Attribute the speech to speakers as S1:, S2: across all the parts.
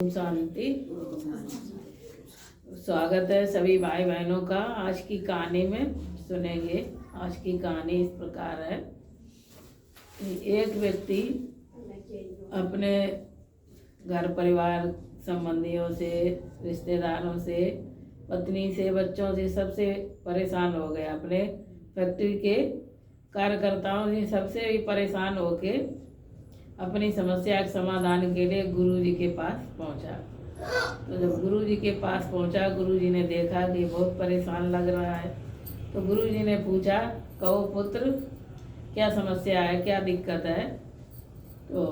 S1: शांति। स्वागत है सभी भाई बहनों का। आज की कहानी में सुनेंगे। आज की कहानी इस प्रकार है। एक व्यक्ति अपने घर परिवार संबंधियों से, रिश्तेदारों से, पत्नी से, बच्चों से सबसे परेशान हो गया। अपने फैक्ट्री के कार्यकर्ताओं से सबसे भी परेशान होके अपनी समस्या के समाधान के लिए गुरुजी के पास पहुंचा। तो जब गुरुजी के पास पहुंचा, गुरुजी ने देखा कि बहुत परेशान लग रहा है। तो गुरुजी ने पूछा, कहो पुत्र, क्या समस्या है, क्या दिक्कत है? तो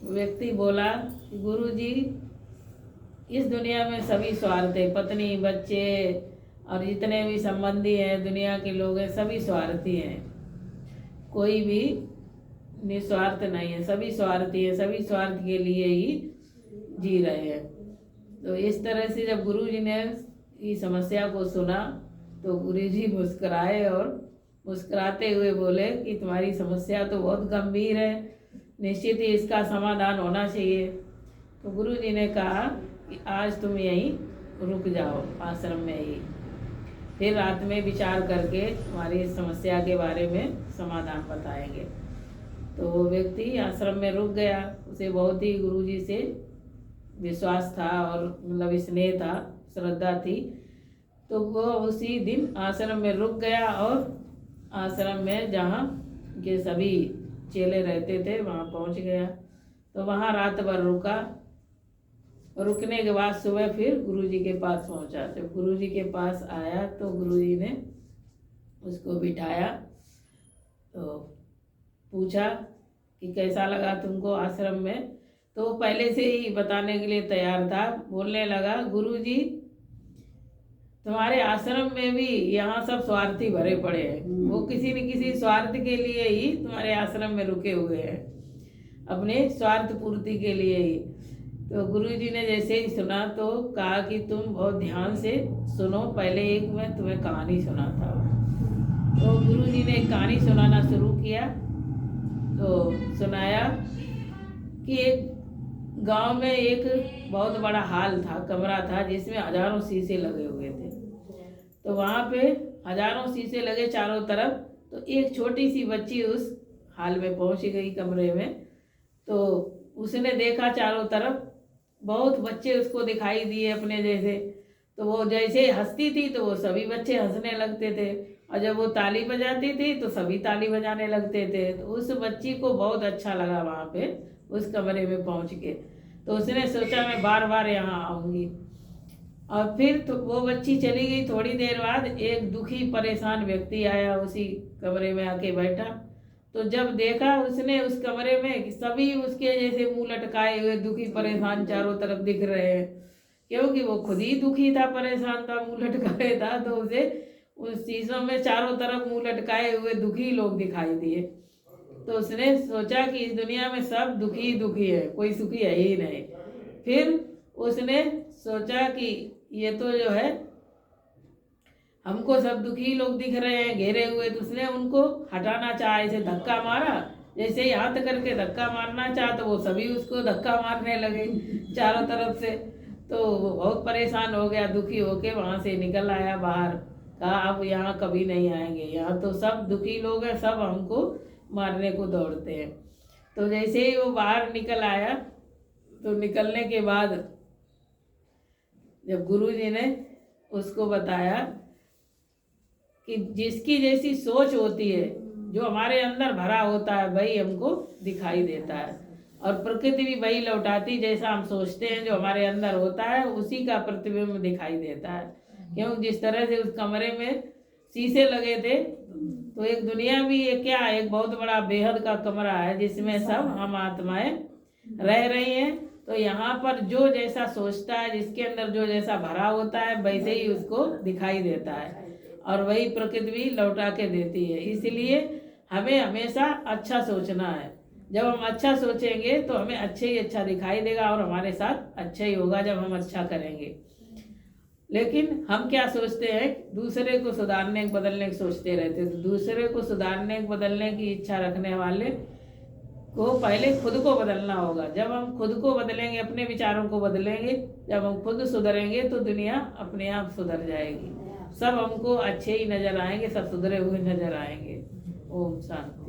S1: व्यक्ति बोला, गुरुजी, इस दुनिया में सभी स्वार्थ है। पत्नी, बच्चे और जितने भी संबंधी हैं, दुनिया के लोग हैं, सभी स्वार्थी हैं। कोई भी निस्वार्थ नहीं है, सभी स्वार्थी है, सभी स्वार्थ के लिए ही जी रहे हैं। तो इस तरह से जब गुरुजी ने इस समस्या को सुना तो गुरुजी मुस्कुराए और मुस्कुराते हुए बोले कि तुम्हारी समस्या तो बहुत गंभीर है, निश्चित ही इसका समाधान होना चाहिए। तो गुरुजी ने कहा कि आज तुम यहीं रुक जाओ, आश्रम में ही, फिर रात में विचार करके तुम्हारी इस समस्या के बारे में समाधान बताएंगे। तो वो व्यक्ति आश्रम में रुक गया। उसे बहुत ही गुरुजी से विश्वास था और मतलब स्नेह था, श्रद्धा थी। तो वो उसी दिन आश्रम में रुक गया और आश्रम में जहाँ के सभी चेले रहते थे वहाँ पहुँच गया। तो वहाँ रात भर रुका। रुकने के बाद सुबह फिर गुरुजी के पास पहुँचा। जब गुरुजी के पास आया तो गुरुजी ने उसको बिठाया। तो पूछा कि कैसा लगा तुमको आश्रम में? तो पहले से ही बताने के लिए तैयार था। बोलने लगा, गुरुजी, तुम्हारे आश्रम में भी यहाँ सब स्वार्थी भरे पड़े हैं। वो किसी न किसी स्वार्थ के लिए ही तुम्हारे आश्रम में रुके हुए हैं, अपने स्वार्थ पूर्ति के लिए ही। तो गुरुजी ने जैसे ही सुना तो कहा कि तुम बहुत ध्यान से सुनो, पहले एक मैं तुम्हें कहानी सुनाता हूँ। तो गुरुजी ने कहानी सुनाना शुरू किया। तो सुनाया कि एक गांव में एक बहुत बड़ा हॉल था, कमरा था, जिसमें हजारों शीशे लगे हुए थे। तो वहाँ पे हजारों शीशे लगे चारों तरफ। तो एक छोटी सी बच्ची उस हॉल में पहुँच गई, कमरे में। तो उसने देखा चारों तरफ बहुत बच्चे उसको दिखाई दिए अपने जैसे। तो वो जैसे हंसती थी तो वो सभी बच्चे हंसने लगते थे, और जब वो ताली बजाती थी तो सभी ताली बजाने लगते थे। तो उस बच्ची को बहुत अच्छा लगा वहाँ पे उस कमरे में पहुँच के। तो उसने सोचा मैं बार बार यहाँ आऊँगी। और फिर तो वो बच्ची चली गई। थोड़ी देर बाद एक दुखी परेशान व्यक्ति आया, उसी कमरे में आके बैठा। तो जब देखा उसने उस कमरे में सभी उसके जैसे मुंह लटकाए हुए दुखी परेशान चारों तरफ दिख रहे हैं, क्योंकि वो खुद ही दुखी था, परेशान था, मुंह लटकाए था। तो उसे उस चीज़ों में चारों तरफ मुंह लटकाए हुए दुखी लोग दिखाई दिए। तो उसने सोचा कि इस दुनिया में सब दुखी दुखी है, कोई सुखी है ही नहीं। फिर उसने सोचा कि ये तो जो है हमको सब दुखी लोग दिख रहे हैं घेरे हुए। तो उसने उनको हटाना चाहा, ऐसे धक्का मारा। जैसे ही हाथ करके धक्का मारना चाहा तो वो सभी उसको धक्का मारने लगे चारों तरफ से। तो वो बहुत परेशान हो गया, दुखी होके वहाँ से निकल आया बाहर। कहा अब यहाँ कभी नहीं आएंगे, यहाँ तो सब दुखी लोग हैं, सब हमको मारने को दौड़ते हैं। तो जैसे ही वो बाहर निकल आया तो निकलने के बाद जब गुरुजी ने उसको बताया कि जिसकी जैसी सोच होती है, जो हमारे अंदर भरा होता है, वही हमको दिखाई देता है। और प्रकृति भी वही लौटाती, जैसा हम सोचते हैं जो हमारे अंदर होता है उसी का प्रतिबिंब दिखाई देता है। क्यों, जिस तरह से उस कमरे में शीशे लगे थे, तो एक दुनिया भी एक क्या, एक बहुत बड़ा बेहद का कमरा है जिसमें सब हम आत्माएं रह रही हैं। तो यहाँ पर जो जैसा सोचता है, जिसके अंदर जो जैसा भरा होता है, वैसे ही उसको दिखाई देता है, और वही प्रकृति भी लौटा के देती है। इसलिए हमें हमेशा अच्छा सोचना है। जब हम अच्छा सोचेंगे तो हमें अच्छे ही अच्छा दिखाई देगा, और हमारे साथ अच्छा ही होगा जब हम अच्छा करेंगे। लेकिन हम क्या सोचते हैं, दूसरे को सुधारने बदलने की सोचते रहते हैं। तो दूसरे को सुधारने बदलने की इच्छा रखने वाले को पहले खुद को बदलना होगा। जब हम खुद को बदलेंगे, अपने विचारों को बदलेंगे, जब हम खुद सुधरेंगे तो दुनिया अपने आप सुधर जाएगी। सब हमको अच्छे ही नजर आएंगे, सब सुधरे हुए नजर आएंगे। ओम शांति।